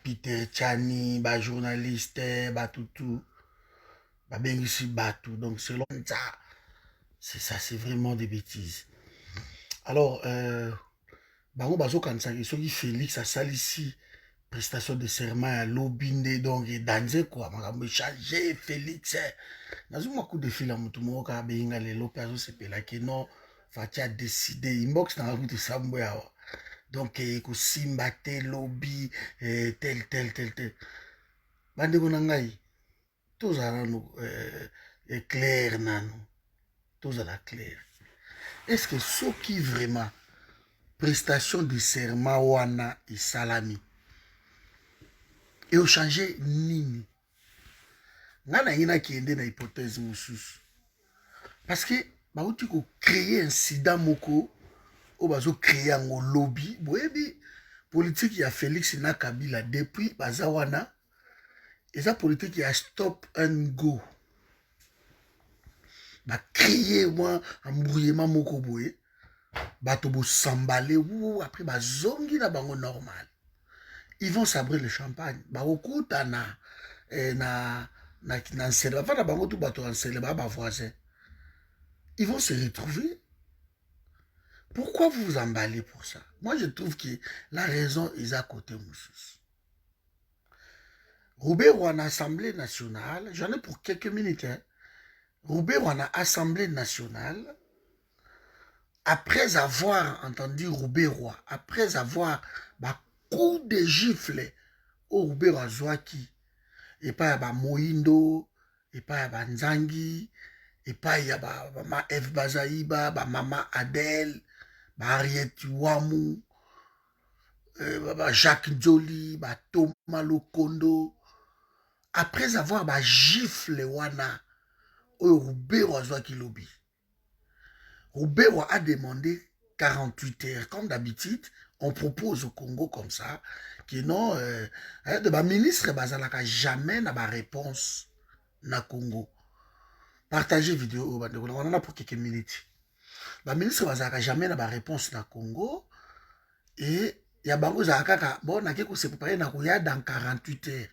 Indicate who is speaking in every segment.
Speaker 1: Peter Chani, journaliste, tout, ici, tout. Donc, selon ça, c'est ça, c'est vraiment des bêtises. Alors, bango bazo kanisa, soki Félix a sali ici, prestation de serment à Lobinde, donc, et danser quoi, makambo changer Félix, nazuma coup de fil à mutumo, ka beinga le lopazo sepela, que non, Fati a décidé, inbox na route sambo ya. Donc, kosimba te lobby, tel. Bandeko na ngai, tozala nano clair nano, tozala clair. Est-ce que ce qui vraiment prestation de serment wana et salami et au changer nini? Ngana yina qui ende na hypothèse mosusu. Parce que bauti ko créer incident moko o bazo créer un lobby, boyebi politique ya Félix na Kabila depuis bazawana. Et ça politique ya stop and go. Ba crier moi embrouillement moko boye. Bato bo s'emballer ou après ba zongi na bango normal. Ils vont sabrer le champagne. Ba okuta na nsele ba bango tout bato nsele ba voisin. Ils vont se retrouver. Pourquoi vous vous emballez pour ça? Moi je trouve que la raison est à côté Moussous. Robert en Assemblée nationale, j'en ai pour quelques minutes. Robert en Assemblée nationale, après avoir entendu Robert Roy, après avoir coup de gifle au Robert Azwaki, et pas à Moindo, et pas à Nzangi, et pas à Mama F. Bazaïba, Mama Adèle, Harriet Ouamou, Jacques Njoli, Thomas Lokondo, après avoir gifle wana Robert Azwaki lobby. Robert a demandé 48 heures. Comme d'habitude, on propose au Congo comme ça, que non, de ministre bazalaka jamais n'a pas réponse na Congo. Partagez vidéo, on en a pour quelques minutes. Le ministre bazalaka jamais n'a pas réponse na Congo. Et il y a bango zalaka, bon, na keko se préparer na koya dans 48 heures.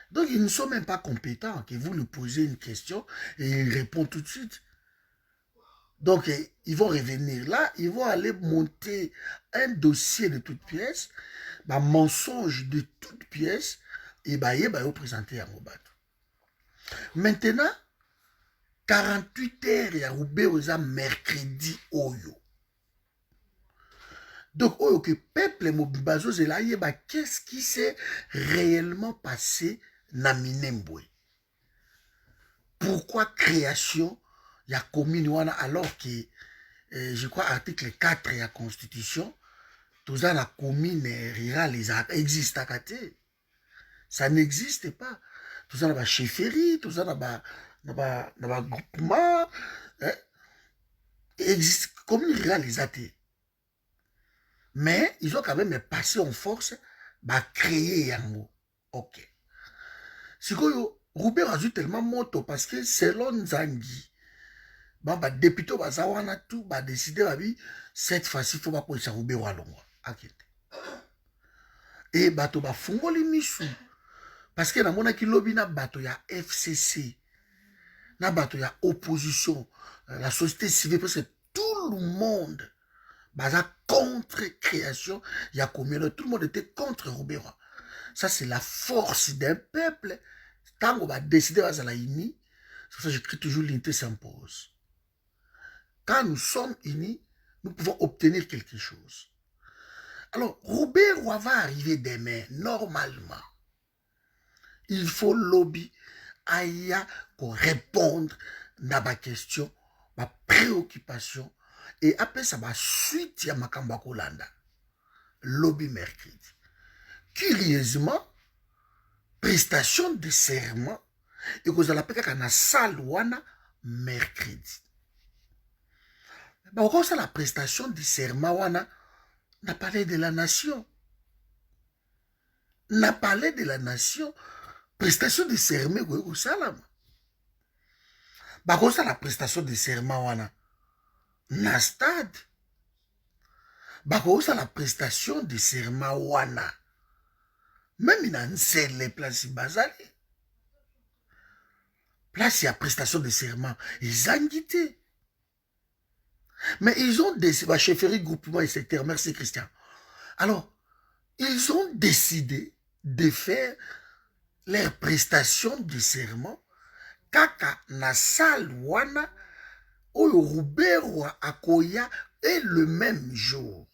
Speaker 1: Donc, ils ne sont même pas compétents, que vous lui posez une question et il répond tout de suite. Donc, ils vont revenir là, ils vont aller monter un dossier de toutes pièces, un mensonge de toutes pièces, et ils vont présenter à Mobato. Maintenant, 48 heures, il y a Roubé mercredi Oyo. Donc, Oyo que peuple Mobibazo Zelaye, qu'est-ce qui s'est réellement passé na Minembwe? Pourquoi création il y a commune alors que je crois article 4 de la constitution tout ça la commune rurale existe à côté, ça n'existe pas. Tout ça la chefferie, tout ça la groupement existe commune rurale les athées, mais ils ont quand même passé en force créer un mot. Ok, si Robert a eu tellement moto parce que selon Nzangi, député bazawana tout décidé cette fois-ci faut pas pour ça Robert Walongwa akete et bato fungoli misu parce que na mona ki lobby na bato ya FCC na bato ya opposition la société civile parce que tout le monde baza contre création ya commune, tout le monde était contre Robert. Ça c'est la force d'un peuple tant qu'on va décider à la uni. C'est pour ça que j'écris toujours l'unité s'impose. Quand nous sommes unis, nous pouvons obtenir quelque chose. Alors, Robert Roy va arriver demain, normalement. Il faut lobby, aya, pour répondre à ma question, ma préoccupation, et après ça va suite à ma Makamba Kolanda. Lobby mercredi. Curieusement, prestation de serment, et que vous allez appeler qu'à salle wana mercredi. Bah, ça la prestation du serment wana n'a parlé de la nation. N'a parlé de la nation. Prestation de serment au salam. Bah, ça la prestation de serment wana na stade. Bah, ça la prestation de serment wana même il a les places bazali. Place, il y a prestation de serment. Ils ont quitté. Mais ils ont décidé, ma chefferie, groupement et secteur, merci Christian. Alors, ils ont décidé de faire leur prestation de serment kaka na salle wana oyo Ruberwa akoya et le même jour.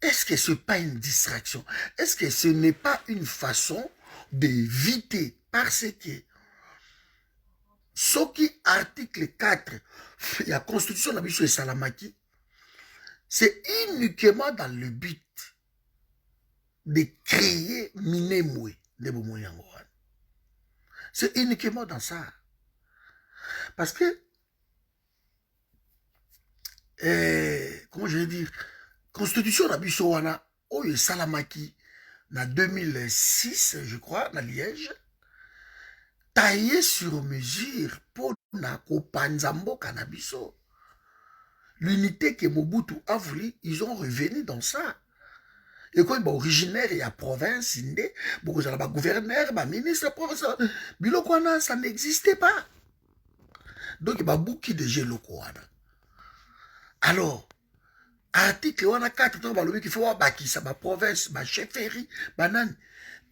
Speaker 1: Est-ce que ce n'est pas une distraction? Est-ce que ce n'est pas une façon d'éviter? Parce que ce qui article 4 la constitution de la Bicho et Salamaki, c'est uniquement dans le but de créer Minemwe de Bomoyangoran. C'est uniquement dans ça. Parce que, comment je vais dire, constitution de la Bicho wana, oyo Salamaki, en 2006, je crois, dans Liège, taillé sur mesure pour na kopanzambo cannabis. L'unité que Mobutu a voulu, ils ont revenu dans ça. Et quand ils sont originaires, il y a province, il y a gouverneur, il y a ministre, professeur. Bilokwana, ça n'existait pas. Donc, il y a beaucoup de gens locaux. Alors, article 4, il faut voir ma province, ma chefferie, banane.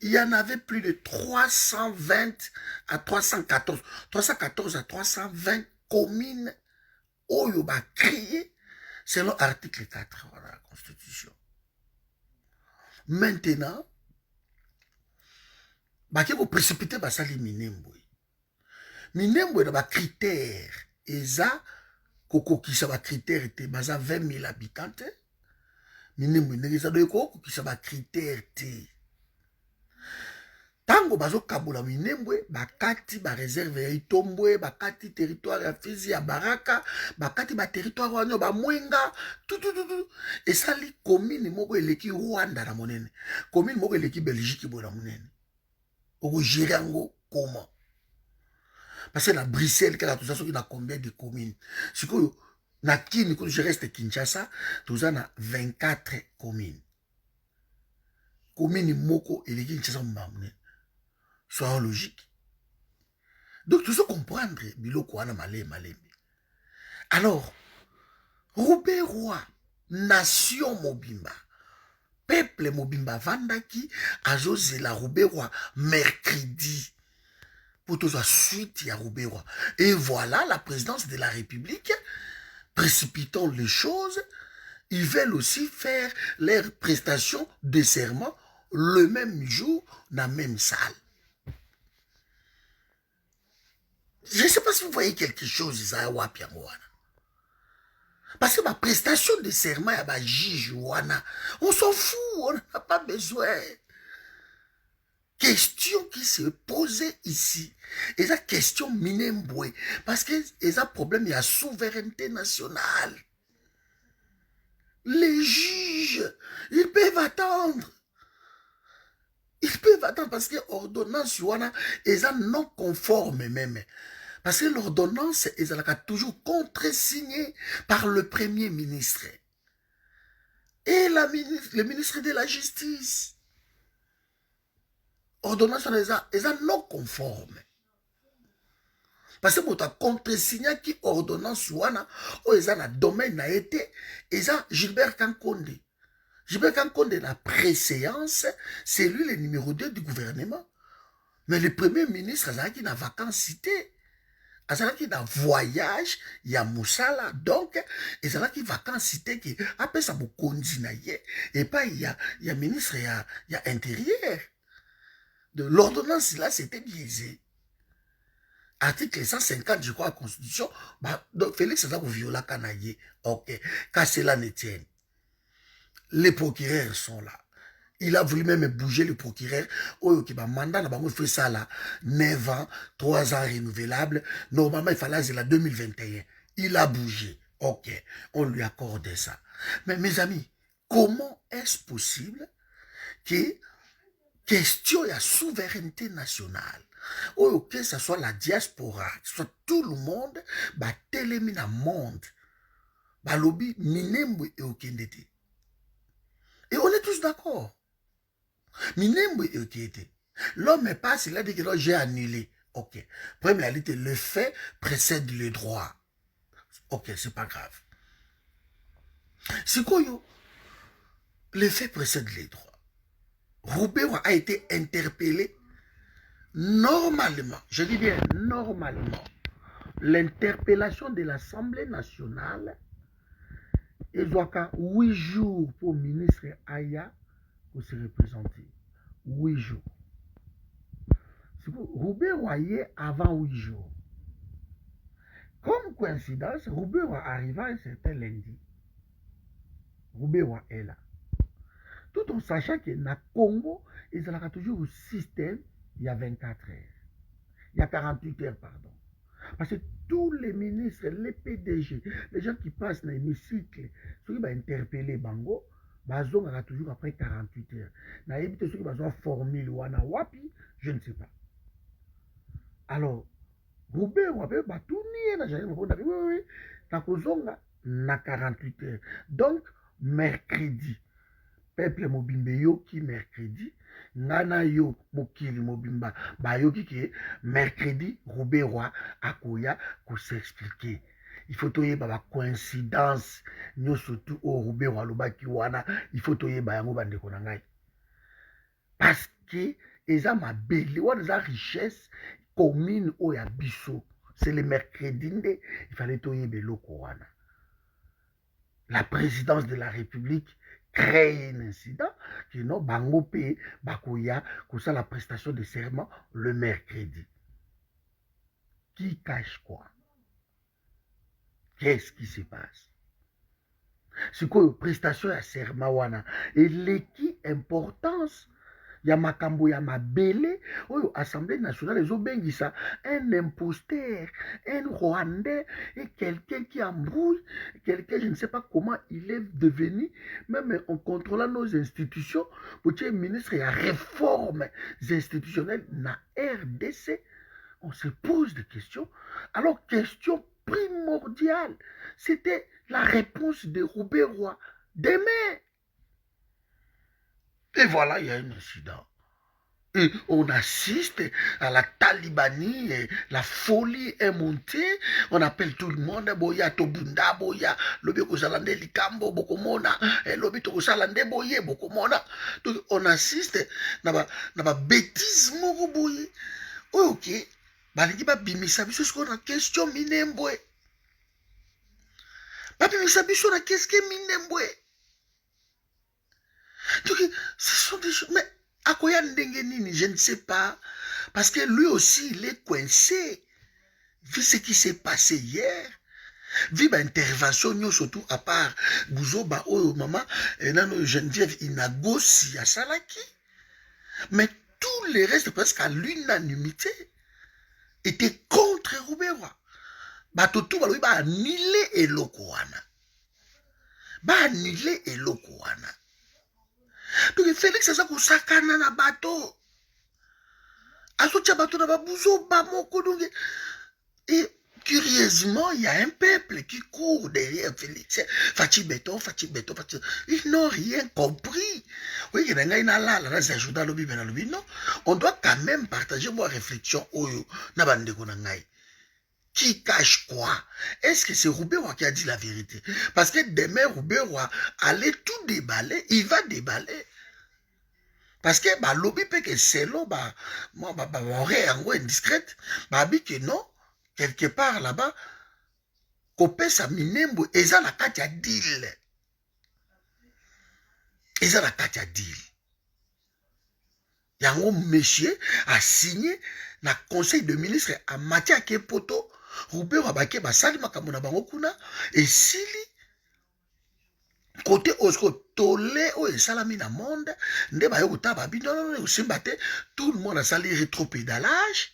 Speaker 1: Il y en avait plus de 320 à 314. 314 à 320 communes oyo ba créé selon article 4 de la Constitution. Maintenant, baki ko précipiter basali Minembwe. Minembwe na ba critère eza kokokisa ba critère te baza 20 000 habitants. Minembwe ndeza do kokokisa ba critère te. Tango bazo kabula Minembwe, bakati ba réserve ya Itombwe, bakati territoire ya Fizi ya Baraka, bakati ba territoire wanyo ba Mwenga, tout. Et ça li commune moko eleki Rwanda na monene. Commune moko eleki Belgique bo na monene. Oko gérer yango comment? Parce que na Bruxelles kala tout ça soki na combien de communes? Sikoyo na Kini ko je reste Kinshasa, tout ça na 24 communes. Commune moko eleki Kinshasa mbamune. Soit logique. Donc, tout ça comprendre, biloko wana malé. Alors, Ruberwa, nation Mobimba, peuple Mobimba Vandaki, azose la Ruberwa mercredi, pour tout ça suite à Ruberwa. Et voilà la présidence de la République, précipitons les choses, ils veulent aussi faire leur prestation de serment le même jour, dans la même salle. Je ne sais pas si vous voyez quelque chose, Isaiah Wapiangwana. Parce que ma prestation de serment à ma juge, on s'en fout, on n'a pas besoin. Question qui se posait ici, et la question Minembwe, parce que il y a un problème, il y a souveraineté nationale. Les juges, ils peuvent attendre. Ils peuvent attendre parce que l'ordonnance est non conforme même. Parce que l'ordonnance est toujours contre-signée par le Premier ministre et le ministre de la Justice. L'ordonnance est non conforme. Parce que tu as contre-signé qui ordonnance ou est dans le domaine a été Gilbert Kankonde. Gilbert Kankonde, la préséance, c'est lui le numéro 2 du gouvernement. Mais le Premier ministre a qui n'a vacances cité. Azalaki na voyage ya musala donc ezalaki vacances cité qui après ça bokonzi na ye et pas il y a ministre ya intérieur de l'ordonnance là c'était biaisé article 150 je crois la constitution bah donc Félix ça viola kanaye OK quand cela ne tienne les procureurs sont là. Il a voulu même bouger le procureur. Oh, qui va mandat, il fait ça là. 9 ans, 3 ans renouvelables. Normalement, il fallait la 2021. Il a bougé. OK, on lui accorde ça. Mais mes amis, comment est-ce possible que question de souveraineté nationale, oh, que ce soit la diaspora, que ce soit tout le monde, bah, télémina monde, bah, lobby, Minembwe et Okendete. Et on est tous d'accord. Minembo était. L'homme passe, il a dit que non, j'ai annulé. Ok. Première réalité, le fait précède le droit. Ok, c'est pas grave. C'est quoi, yo? Le fait précède les droits. Roubaix a été interpellé normalement. Je dis bien normalement. L'interpellation de l'Assemblée nationale, ils ont 8 jours pour le ministre Aya pour se représenter. 8 jours. Roubaix voyait avant 8 jours. Comme coïncidence, Roubaix arriva un certain lundi. Roubaix est là. Tout en sachant que dans le Congo, ils ont toujours un système, il y a 24 heures. Il y a 48 heures, pardon. Parce que tous les ministres, les PDG, les gens qui passent dans l'hémicycle, ceux qui vont interpeller Bango, ils ont toujours après 48 heures. Dans ceux qui vont formule wana wapi, je ne sais pas. Alors, Roubaix, on peut pas tout nier, oui, na 48 heures. Donc, mercredi, peuple mobimbe yo qui mercredi, ngana yo mokili mobimba, ba yo ki mercredi, Roubaix Roi akoya ko s'expliquer. Il faut toye ba coïncidence, nyo surtout au Roubaix Roi lobaki wana, il faut toye ba yango bande ko na ngai. Parce que eza mabele, wana za richesse commune o ya biso. C'est le mercredi, il fallait toye beloko wana. La présidence de la République crée un incident que non, bango pe bakoya ça la prestation de serment le mercredi. Qui cache quoi? Qu'est-ce qui se passe? C'est quoi prestation de serment wana? Et l'équipe importance ya makambo ya mabele oyo Assemblée nationale ezobengisa un imposteur, un Rwandais et quelqu'un qui embrouille, quelqu'un je ne sais pas comment il est devenu, même en contrôlant nos institutions, pour être ministre et à réforme institutionnelle na RDC, on se pose des questions. Alors question primordiale, c'était la réponse de Roubaix Roi demain. Et voilà, il y a un incident. Et on assiste à la talibanie, et la folie est montée. On appelle tout le monde, boya tobunda, boya, lobi kozalande likambo, bokomona, lobi tokosalande boye, bokomona. Donc on assiste na ba bêtise moko boye. Ok, balingi ba bimisa biso ce qu'on a question minembwe. Ba bimisa biso na qu'est-ce que minembwe. Donc, ce sont des choses. Mais Akoya Ndengenini, je ne sais pas. Parce que lui aussi, il est coincé. Vu ce qui s'est passé hier. Vu l'intervention, surtout à part Bouzoba, oh maman, et non, Geneviève Inagosi à Salaki. Mais tous les restes, presque à l'unanimité, étaient contre Roubewa. Batotou, bah annulé et lokoana. Bah annulé et lokoana. Donc Félix aza kosakana na bato. Azotia bato na babuzo ba moko donc et curieusement, il y a un peuple qui court derrière Félix. Fati béton, Fati béton, Fati. Ils n'ont rien compris. Oui, il y a non. On doit quand même partager nos réflexions na bande konangai. Qui cache quoi? Est-ce que c'est Roubaix qui a dit la vérité? Parce que demain, Roubaix allait tout déballer, il va déballer. Parce que bah, lobby peut que c'est là, bah, moi, bah, indiscrète, bah, que non, quelque part là-bas, Kopé sa minembo, eza la katia deal. Eza la katia deal. Yango monsieur a signé na conseil de ministre à matière ke poto, Roubaix Wabake basali makambo na bango kuna et sili côté osko tolé o esalami na monde nde ba yokota ba bino osimbate tout le monde a sali rétropédalage.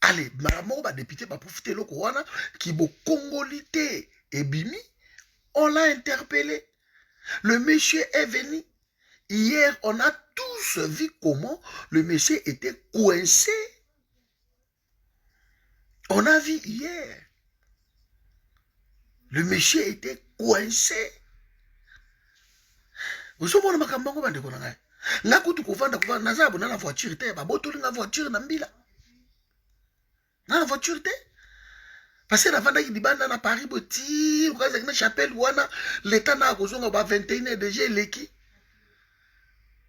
Speaker 1: Allez, maman ba député ba profiter loko wana ki bo congolité et bimi, on l'a interpellé. Le monsieur est venu. Hier, on a tous vu comment le monsieur était coincé. On a vu hier. Le monsieur était coincé. Vous savez, nga kutu kovanda naza abona na voiture te babotoli nga voiture na mbila na voiture te parce que navandaki libanda na Paris boti okazaki na chapelle wana leta na akozonga ba 21 déjà eleki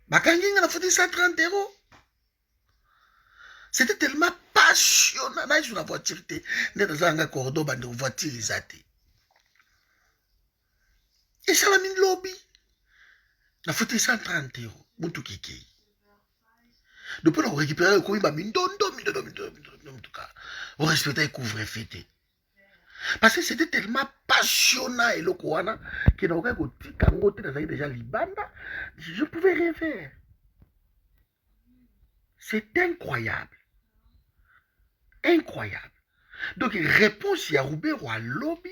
Speaker 1: bakangi nga na futi 130 €. C'était tellement passionnant na sur la voiture te nde nazanga cordo bande voiture eza te esalami lobi na futi 130 € mutu kikei depuis on récupère le komi ba mindondo mutuka on respectait couvre-feu te parce que c'était tellement passionnant eloko wana que na okaki kotika ngo te nazali déjà libanda je pouvais rien faire. C'est incroyable. Incroyable. Donc, réponse ya Roubero à lobby,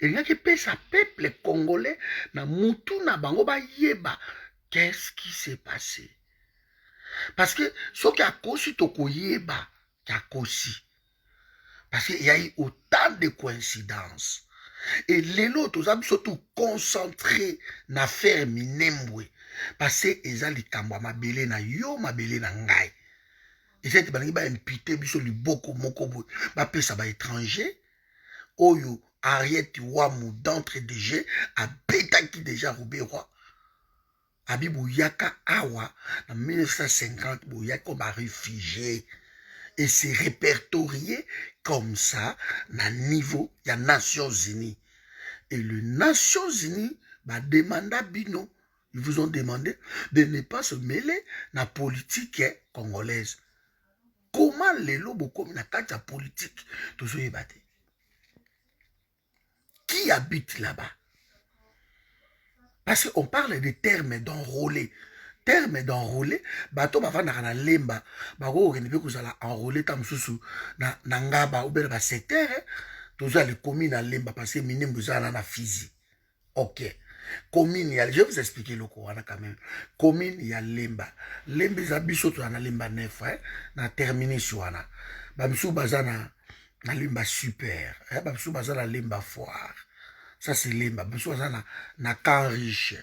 Speaker 1: il y a qui paie sa peuple congolais, na mutu na bango ba yeba. Qu'est-ce qui s'est passé? Parce que ce qui a kosi toko yeba, qui a kosi. Parce qu'il y a eu autant de coïncidences. Et les autres, ils ont surtout concentré na faire minembwe. Parce que ils ont dit kamba mabele na yo, mabele na ngai. Et c'est que ils ont imputé biso liboko moko boy. Ba pesa ba étranger. Oyo Ariette Wamu d'entre de jeu a betaki déjà Roubero. Abi Bouyaka Awa en 1950 Bouyaka comme un réfugié. Et c'est répertorié comme ça na niveau des Nations Unies. Et les Nations Unies va demander à Bino, ils vous ont demandé de ne pas se mêler dans la politique congolaise. Comment les lobos comme la carte politique toujours est battu? Qui habite là-bas? Parce qu'on parle de termes d'enrôlé. Terme d'enrôlé, bato bavanda na lemba, bako renebe kozala enrôlé tam susu na ngaba ou bien ba secteur, toujours les communes na lemba parce que minimum zana na Fizi. OK. Commune ya, je vais vous expliquer le Coran quand même. Commune ya lemba. Lemba za biso to na lemba neuf, na terminé sur na. Ba biso bazana na lemba super, ba biso bazana lemba foire. Ça c'est lemba, ba biso bazana na camp riche.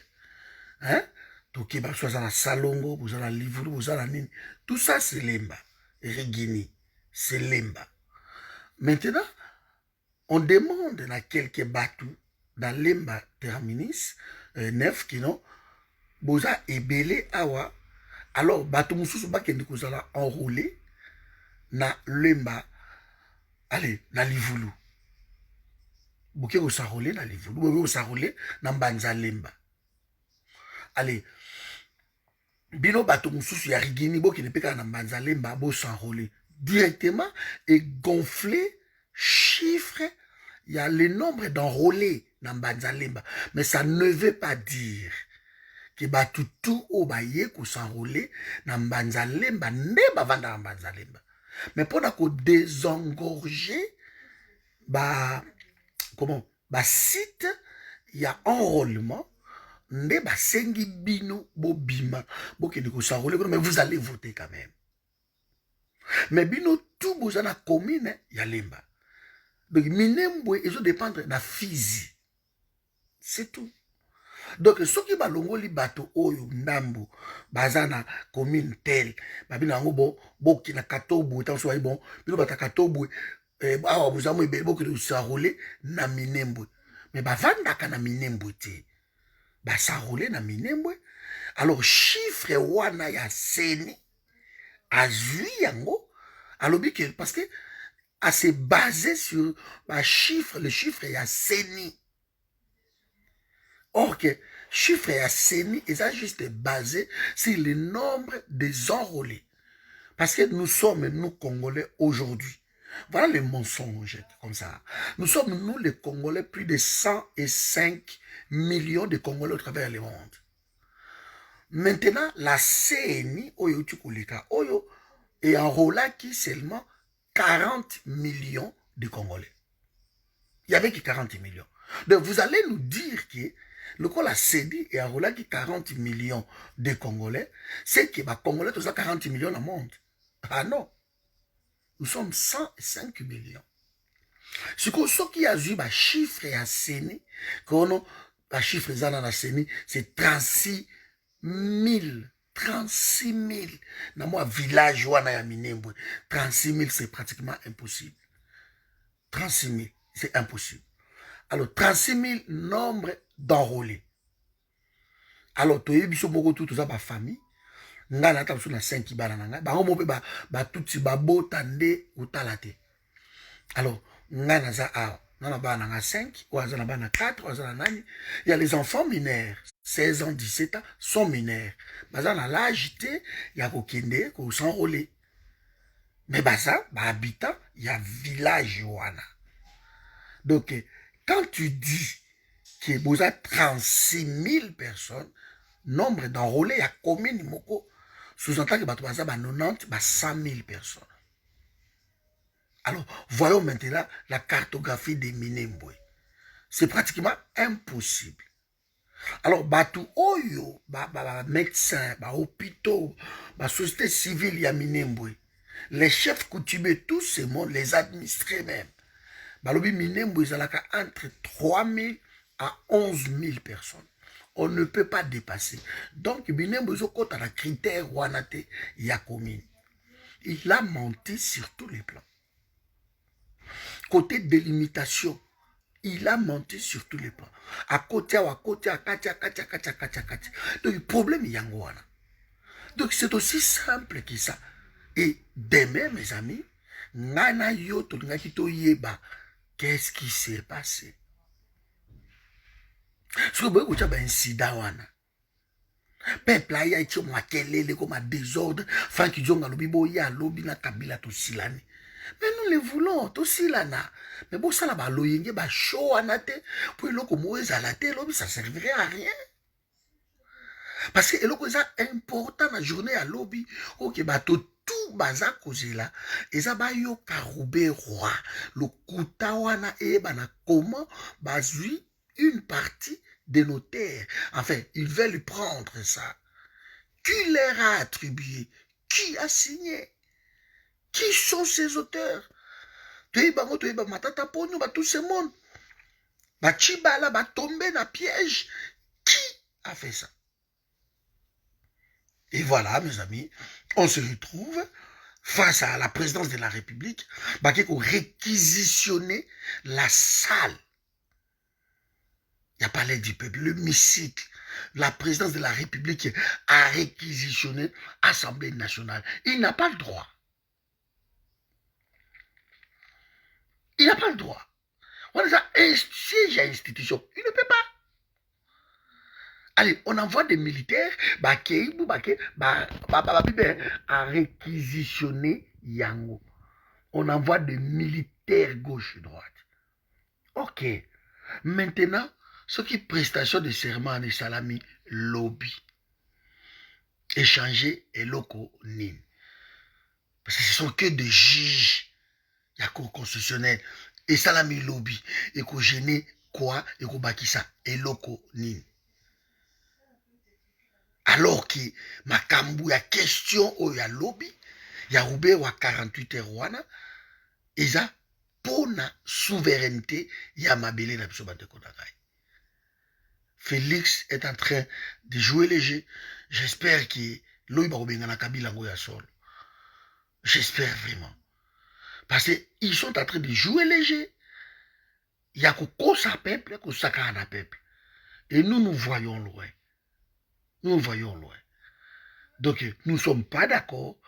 Speaker 1: Hein? Donc, il y a Salongo, vous avez Livre, vous avez Nini. Tout ça, c'est Lemba. Regini, c'est Lemba. Maintenant, on demande à quelques bateaux dans Lemba terminus, neuf qui non, vous avez ébélé awa. Alors, bateau moussous, vous allez enrouler na Lemba. Allez, na Livulu. Vous allez vous enrouler na Livulu. Vous allez vous enrouler na Banza Lemba. Allez, bino bato mususu ya rigini bo qui ne peut pas na Banzalemba bo s'enrôler directement et gonfler chiffre il y a le nombre d'enrôlés dans Banzalemba mais ça ne veut pas dire que bato tout au baye ko s'enrôler dans Banzalemba ne ba vanda na Banzalemba mais pour ko désengorger ba comment ba site il y a enrôlement. Nde basengi bino bobima bokende ko s'enrôler mais vous allez voter quand même. Mais bino tout bozana commune ya Lemba. Donc minembwe ezo dépendre na Fizi. C'est tout. Donc soki balongoli bato oyo ndambo bazana commune tel babina ngo boki na Katobwe tant soit bon bino bata Katobwe awa bozamo ebele bokende ko s'enrôler na minembwe. Mais bavandaka na minembwe te. Bah ça roulait na minembwe alors chiffre wana ya seni azui yango alobi que parce que a se basé sur bah chiffre le chiffre ya seni or que chiffre ya seni est juste basé sur le nombre des enrôlés parce que nous sommes nous Congolais aujourd'hui. Voilà les mensonges comme ça. Nous sommes, nous, les Congolais, plus de 105 millions de Congolais au travers le monde. Maintenant, la CNI, Oyo Tukulika, Oyo, est enrôlé qui seulement 40 millions de Congolais. Il y avait que 40 millions. Donc, vous allez nous dire que le coup la CEDI est enrôlé qui 40 millions de Congolais, c'est que les Congolais, tous 40 millions dans le monde. Ah non. Nous sommes 105 millions. Ce qui a vu le chiffre à Séné, le chiffre à Séné, c'est 36 000 36 000 dans mon village wana ya Minembwe. 36 000 c'est pratiquement impossible. 36 000 c'est impossible. Alors 36 000 nombre d'enrôlés. Alors tu as biso beaucoup tout ça ba famille. Nga na tabuso na 5 bana nanga. Ba ngo mope ba tuti ba botande utalate. Alors nga na za a na bana nga 5, ou na bana 4, ou na nani. Il y a les enfants mineurs, 16 ans, 17 ans sont mineurs. Baza na l'âge té ya ko kende ko s'enrôler. Mais baza ba habitant, il y a village wana. Donc quand tu dis que vous avez 36 000 personnes, nombre d'enrôlés, il y a commune moko, sous-entend que vous avez 90, 100 000 personnes. Alors, voyons maintenant la cartographie des Minembwe. C'est pratiquement impossible. Alors, Batu Oyo, médecins, hôpitaux, société civile, il y a Minembwe. Les chefs coutumiers, tous ces mondes, les administrés même. Balobi Minembwe, ils ont entre 3 000 à 11 000 personnes. On ne peut pas dépasser. Donc, Minembwe, ils ont un critère Wanate Yakomine. Il a menti sur tous les plans. Côté délimitation, il a menti sur tous les plans. À côté, katia. Donc, le problème, il y a un. Donc, c'est aussi simple que ça. Et demain, mes amis, Nana Yoto, Yeba, qu'est-ce qui s'est passé? Ce que vous avez un incident. Peuple a été moakelele comme un désordre. Franck Djonga lobibo ya lobi na kabila to silani. Mais nous le voulons, aussi là. Mais bon, ça là-bas, l'oyenge, bah, chaud à nate, pour le comoué à la télé, ça servirait à rien. Parce que c'est important la journée à lobby, ok, bah, tout baza cause là, et ça va yo karoube roi, le koutawana et bana comment, bah, une partie de nos terres. Enfin, ils veulent prendre ça. Qui leur a attribué? Qui a signé? Qui sont ces auteurs? Matata Pogno, tout ce monde. Chibala, tombé dans piège. Qui a fait ça? Et voilà, mes amis, on se retrouve face à la présidence de la République, qui a réquisitionné la salle. Il n'y a pas l'aide du peuple, l'hémicycle. La présidence de la République a réquisitionné l'Assemblée nationale. Il n'a pas le droit. Il n'a pas le droit. On a un siège à institution. Il ne peut pas. Allez, on envoie des militaires, à réquisitionner Yango. On envoie des militaires gauche et droite. Ok. Maintenant, ce qui est prestation de serment et salami, lobby. Échanger et locaux nin. Parce que ce sont que des juges. Il y a cour constitutionnelle. Et salami lobby. Et qu'on gêne quoi? Et qu'on baki ça. Et locaux nin. Alors que Makambu, il y a question où il y a lobby. Il y a Roubé ou 48 heures. Et ça, pour la souveraineté, il y a Mabélé dans le de Kodagaï. Félix est en train de jouer léger. J'espère que l'Oï Barobengana Kabila Ngoya Sol. J'espère vraiment. Parce qu'ils sont en train de jouer léger. Il y a qu'au sa peuple, qu'au sakana peuple. Et nous, nous voyons loin. Nous voyons loin. Donc, nous ne sommes pas d'accord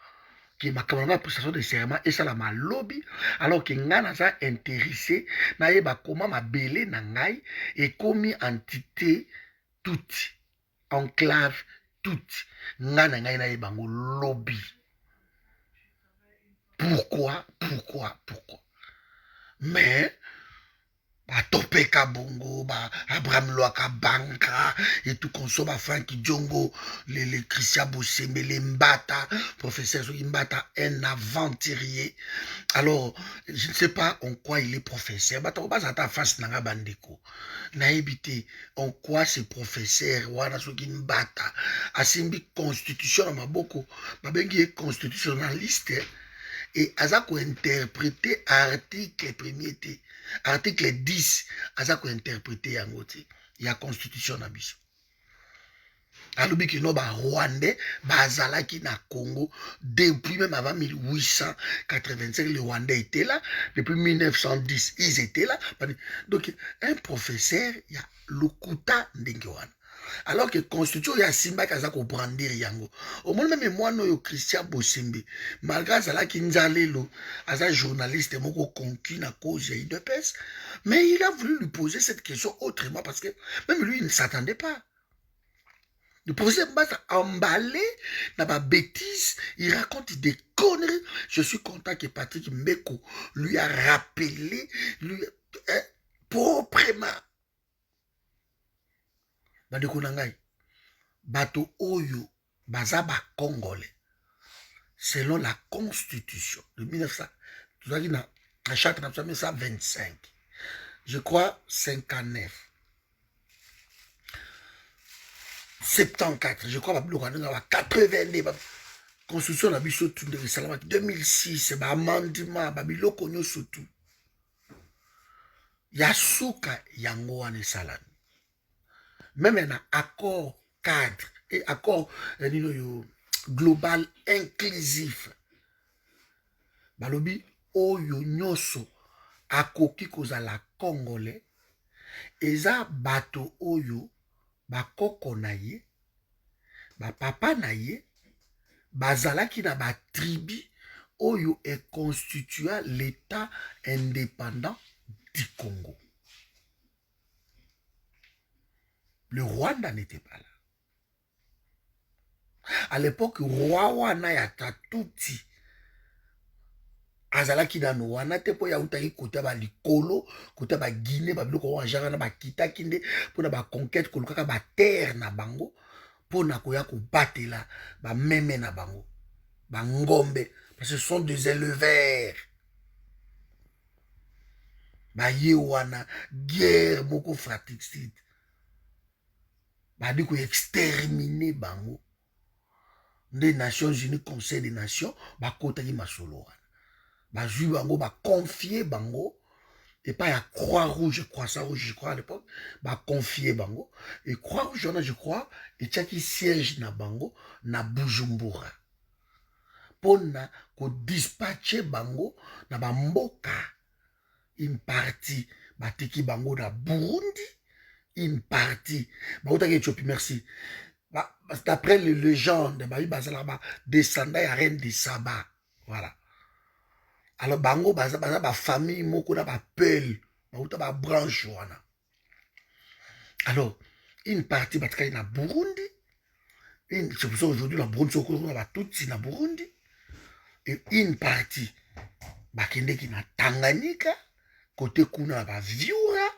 Speaker 1: que ma camarade prestation de serment et ça la ma lobby, alors que ngana ça intéressé, na yeba comment ma belé na ngai et commis entité toute, enclave toute, ngana ngai na yeba ngo lobby. Pourquoi? Mais Topeka Bongo, Abraham Loaka Banka, et tout qu'on soit Franky Djongo, les Christian Bossembe, les Mbata, professeur Mbata, un aventurier. Alors, je ne sais pas en quoi il est professeur, mais on va à face Nanga Bandeko. Naïbité, en quoi c'est professeur, Wana Soki Mbata, Asimbi constitution, Maboko, Mabengi est constitutionnaliste, et Azako interprété article premier T. Article 10, Azako interprété Yangote. Il y a constitution à Bissou. alobi kino Rwandais bazalaki na Congo depuis même avant 1885. Le Rwandais était là depuis 1910, ils étaient là. Donc un professeur ya lokuta ndenge wana. Alors que constitution ya simba kaza ko brandir yango. Au moins même moi no yo Christian Bosembe malgré azalaki nzalelo aza journaliste moko conquis na cause ya UDPS, mais il a voulu lui poser cette question autrement parce que même lui il ne s'attendait pas. Le professeur Mbata emballé dans ma bêtise, il raconte des conneries. Je suis content que Patrick Mbeko lui a rappelé, lui, proprement. Bandeko nangai, bato oyo, bazaba congolais, selon la constitution de 1900, la charte nationale 1925, je crois 59. 74, je crois, 82, constitution la biso tout de Salama 2006, amendement, babiloko nyonso tout. Yasuka yango wane salami. Même un accord cadre et accord global inclusif. Balobi oyo nyonso akoki kozala congolais eza bato oyo bakoko na ye, bapapa na ye, bazalaki na batribu oyo constitua l'état indépendant du Congo. Le Rwanda n'était pas là. À l'époque, roi wana ya Tatuti azalaki nano wana te po ya utaki kota ba likolo, kota ba Guinée, ba biloko wa jara na ba kitaki nde pona ba conquête kolukaka ba terre na bango pona koya ko batela ba meme na bango, ba ngombe, parce que ce sont des éleveurs. Ba ye wana guerre moko fratricide. Ba di ko exterminer bango. Les Nations Unies, Conseil des Nations, ba kotaki masolo wana. Ba ju bango, ba confier bango, et pas à Croix-Rouge, Croix-Rouge, je crois à l'époque, ba confier bango, et Croix-Rouge, je crois, et tchaki siège na bango, na Bujumbura. Pona ko dispatcher bango, na ba mboka, une partie, ba teki bango na Burundi, une partie, ba otaki Éthiopie, merci. D'après les légendes, descendant à reine de Saba. Voilà. Alors, bango, ba famille, moko na ba pel, ba branche, wana. Alors, une partie, batka na Burundi, c'est pour ça aujourd'hui, la Burundi, ba tutsi na Burundi, et une partie, bakende ki na Tanganyika, côté kuna ba Viura,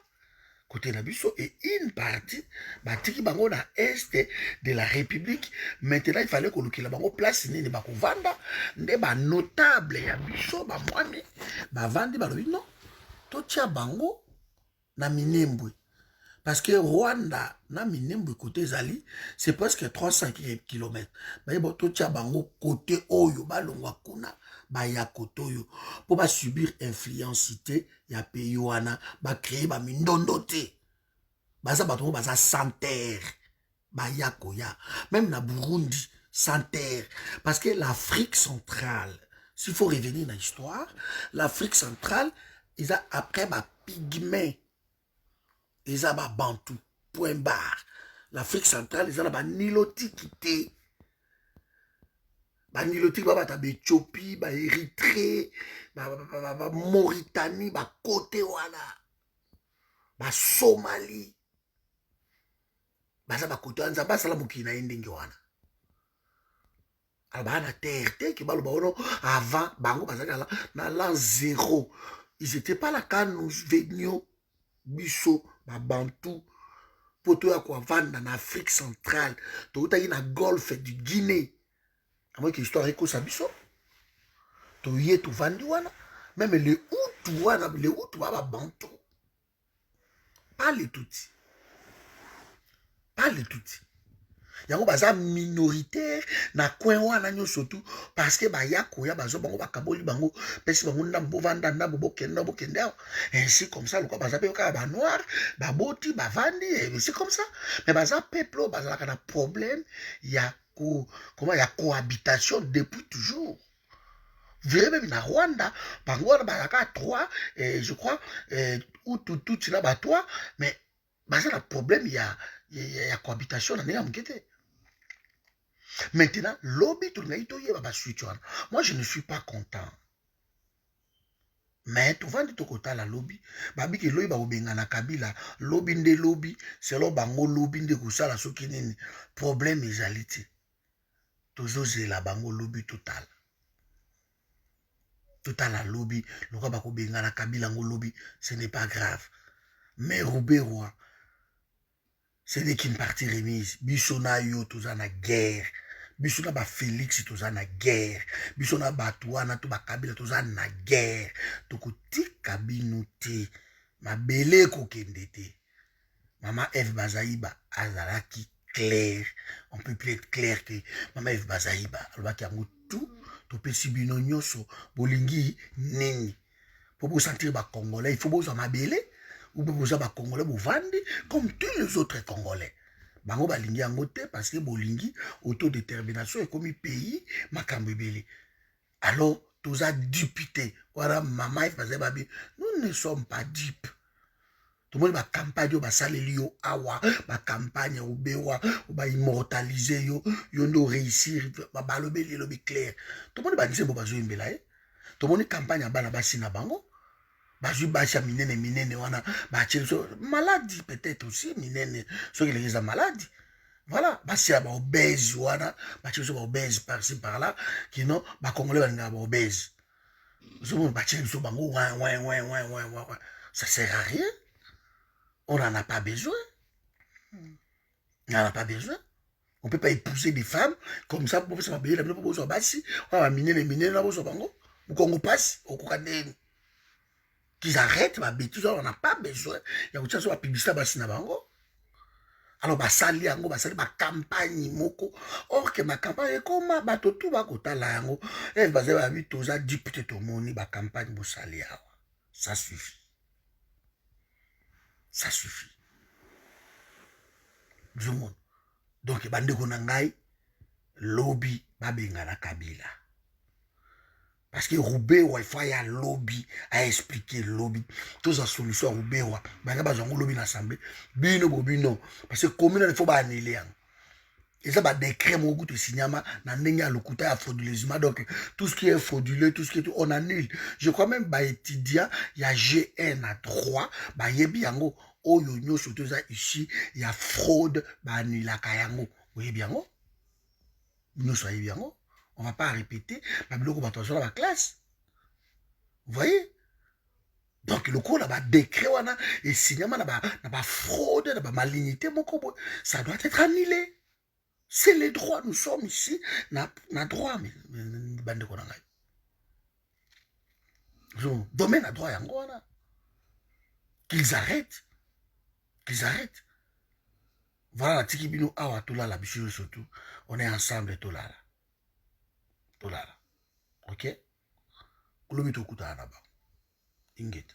Speaker 1: côté Nabiso, et une partie, batiki bango na est de la République. Maintenant, il fallait qu'on ait bango place, ne ba kovanda, ne ba notable ya biso, ba mwami, ba vandi, ba lobi, non, totia bango na Minembwe. Parce que Rwanda, na Minembwe côté Zali, c'est presque 300 km. Mais bon, totia bango côté Oyo, ba longwa kuna, ba ya côté Oyo, pour pas subir influencité, ya pays wana, ba créer ba mindondote. Baza bato baza sans terre. Ba ya koya. Même na Burundi, sans terre. Parce que l'Afrique centrale, s'il faut revenir dans l'histoire, l'Afrique centrale, ils ont après ba pygmée. Ils ont ba bantou. Point barre. L'Afrique centrale, ils ont ba nilotique. Ba nilotique, ba Éthiopie, ba Érythrée, ba Mauritanie, ba côté wala. Ba Somalie. Baza ba côté wanza ba sala mukina ndenge wana. Alors na terre te ki balo ba ono avant bango bazaka na l'an 0. Ils étaient pas là quand nous venions biso ba bantu poto ya kwa vanda na Afrique centrale. To utaki na golfe du Guinée. Moi que histoire eko sa biso. To yé to vandi wana. Même les Hutus wana, les Hutus ba bantu. Pas les Tutsis. Pas les Tutsis. yango baza minoritaire na coin wana nyonso tu parce que baya koya bazo bango bakaboli bango pesi bango ndambo bovanda ndambo bokende awa ainsi comme ça lokwa baza pe kaka banoir baboti bavandi c'est comme ça mais baza peuple oyo bazalaka na problème ya cohabitation depuis toujours. Verrez même na Rwanda, bango wana bazalaka 3, je crois, ou tout na ba 3, mais baza na problème ya cohabitation na ndenge ya moke te. Maintenant, lobby tolingai toyeba basuite wana. Moi, je ne suis pas content. Mais tovandi tokotala lobby, babiki loyi bakobenga na Kabila, lobby nde lobby, selon bango lobby nde kosala soki nini. Problème ezali te. Tozozela bango lobby total. Total la lobby, lokwa bakobenga na Kabila ngo lobby, ce n'est pas grave. Mais Roubaix-Roi, ce n'est qu'une partie remise. Bisona yo toza na guerre. Bisona ba Félix toza na guerre. Bisona Batouana to ba Kabila toza na guerre. Toko tika bino te. Mabele kokende te. Maman Eve Bazaïba azalaki clair. On peut plus être clair que Maman Eve Bazaïba alobaki yango tout. Topesi bino nyonso bolingi nini. Pour vous sentir ba Congolais, il faut vous mabele. Ou vous avez Congolais bovandi comme tous les autres Congolais. Bango balingi yango te parce que bolingi autodétermination est comme pays makambo ebele. Alors tous a député voilà maman il faisait babi nous ne sommes pas dupes. Tout le monde va campagne ba saleli yo awa ba campagne ou bewa ou ba immortaliser yo no réussir ba balobeli lobi clair. Tout le monde va dire bo bazo imbela tout le monde campagne bana basi na bango. Bazu bacha minene wana bacheliso maladie peut-être aussi minene ceux qui les maladie voilà basi ba obèse wana bacheliso ba obèse par-ci par-là qui non ba congolais ba obèse zo bacheliso bango ouais ça sert à rien, on n'en a pas besoin, on n'en a pas besoin. On peut pas épouser des femmes comme ça pour ça payer la pour besoin basi on minene na bozo bango ou kongo passe au kokane. Qu'ils arrêtent ma bêtise, on n'a pas besoin. Il y a autre chose à publicité à bango. Alors, bah, sali yango, bah, sali, bah, campagne moko. Or, que ma campagne est comme ma bateau, tout va côté là yango. Et bah, ça, oui, tout ça, député, tout le monde, bah, campagne, bah, sali yango. Ça suffit. Ça suffit. Du monde. Donc, bah, ndeko nangai, lobby, bah, bengana Kabila. Parce que Roubaix-Roi, il faut y avoir lobby, à expliquer le lobby. Toute la solution à Roubaix-Roi, il y a un lobby dans l'Assemblée. Bino. Parce que commune, il faut pas annuler. Et ça, des décret, mon goût de cinéma, n'a pas le côté frauduleusement. Donc, tout ce qui est frauduleux, tout ce qui est, on annule. Je crois même, bah, étudiant, il y a G1 à droit, bah, il y a bien, oh, yo, surtout ça, ici, il y a fraude, bah, annula, kayango. Vous voyez bien, nous soyez bien, on ne va pas répéter, mais le coup attention dans la classe. Vous voyez? Donc le coup là-bas décret et cinéma là-bas fraude, là-bas malignité, ça doit être annulé. C'est les droits, nous sommes ici, na droit, mais bande de konanga. Domaine à droit yango wana. Qu'ils arrêtent. Voilà la tiki bino awa tola la bichiro surtout. On est ensemble tola. Ok? Kulomi tokuta anaba. Inget.